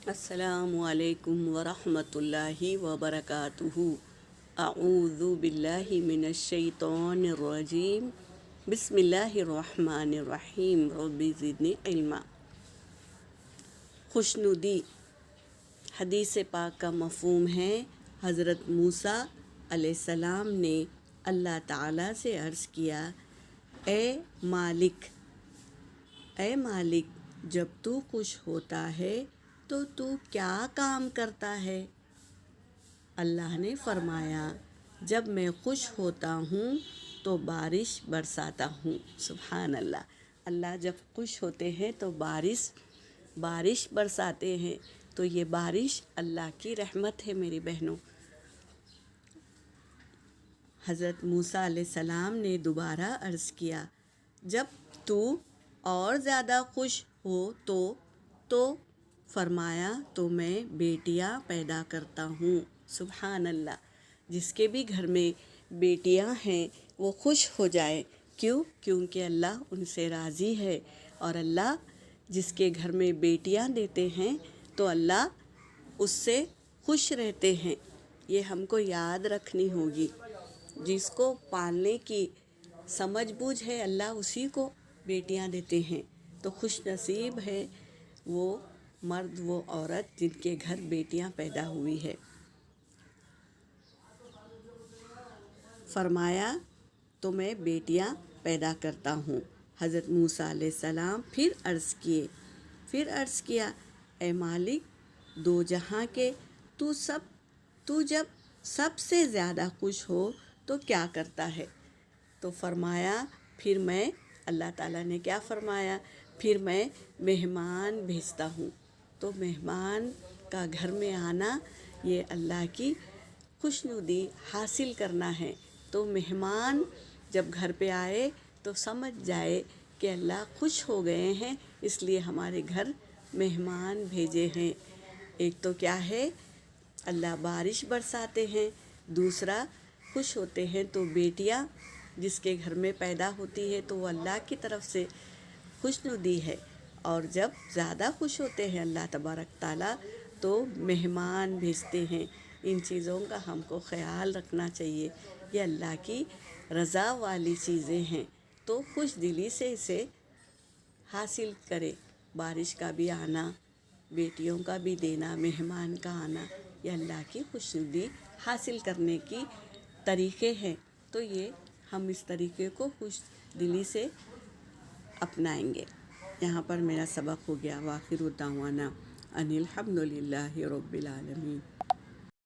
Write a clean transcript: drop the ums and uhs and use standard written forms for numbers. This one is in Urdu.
السلام علیکم ورحمۃ اللہ وبرکاتہ۔ اعوذ باللہ من الشیطان الرجیم، بسم اللہ الرحمن الرحیم، رب زدنی علما۔ خوشنودی حدیث پاک کا مفہوم ہے، حضرت موسیٰ علیہ السلام نے اللہ تعالیٰ سے عرض کیا، اے مالک جب تو خوش ہوتا ہے تو کیا کام کرتا ہے؟ اللہ نے فرمایا، جب میں خوش ہوتا ہوں تو بارش برساتا ہوں۔ سبحان اللہ۔ اللہ جب خوش ہوتے ہیں تو بارش برساتے ہیں، تو یہ بارش اللہ کی رحمت ہے میری بہنوں۔ حضرت موسیٰ علیہ السلام نے دوبارہ عرض کیا، جب تو اور زیادہ خوش ہو تو فرمایا تو میں بیٹیاں پیدا کرتا ہوں۔ سبحان اللہ۔ جس کے بھی گھر میں بیٹیاں ہیں وہ خوش ہو جائے، کیونکہ اللہ ان سے راضی ہے، اور اللہ جس کے گھر میں بیٹیاں دیتے ہیں تو اللہ اس سے خوش رہتے ہیں۔ یہ ہم کو یاد رکھنی ہوگی۔ جس کو پالنے کی سمجھ بوجھ ہے اللہ اسی کو بیٹیاں دیتے ہیں، تو خوش نصیب ہے وہ مرد وہ عورت جن کے گھر بیٹیاں پیدا ہوئی ہے۔ فرمایا تو میں بیٹیاں پیدا کرتا ہوں۔ حضرت موسیٰ علیہ السلام پھر عرض کیا، اے مالک دو جہاں کے، تو جب سب سے زیادہ خوش ہو تو کیا کرتا ہے؟ تو فرمایا پھر میں، اللہ تعالیٰ نے کیا فرمایا، پھر میں مہمان بھیجتا ہوں۔ تو مہمان کا گھر میں آنا یہ اللہ کی خوشنودی حاصل کرنا ہے۔ تو مہمان جب گھر پہ آئے تو سمجھ جائے کہ اللہ خوش ہو گئے ہیں، اس لیے ہمارے گھر مہمان بھیجے ہیں۔ ایک تو کیا ہے، اللہ بارش برساتے ہیں، دوسرا خوش ہوتے ہیں تو بیٹیاں جس کے گھر میں پیدا ہوتی ہے تو وہ اللہ کی طرف سے خوشنودی ہے، اور جب زیادہ خوش ہوتے ہیں اللہ تبارک تعالیٰ تو مہمان بھیجتے ہیں۔ ان چیزوں کا ہم کو خیال رکھنا چاہیے، یہ اللہ کی رضا والی چیزیں ہیں، تو خوش دلی سے اسے حاصل کرے۔ بارش کا بھی آنا، بیٹیوں کا بھی دینا، مہمان کا آنا، یہ اللہ کی خوشنودی حاصل کرنے کی طریقے ہیں، تو یہ ہم اس طریقے کو خوش دلی سے اپنائیں گے۔ یہاں پر میرا سبق ہو گیا۔ وآخر دعوانا ان الحمد للہ رب العالمین۔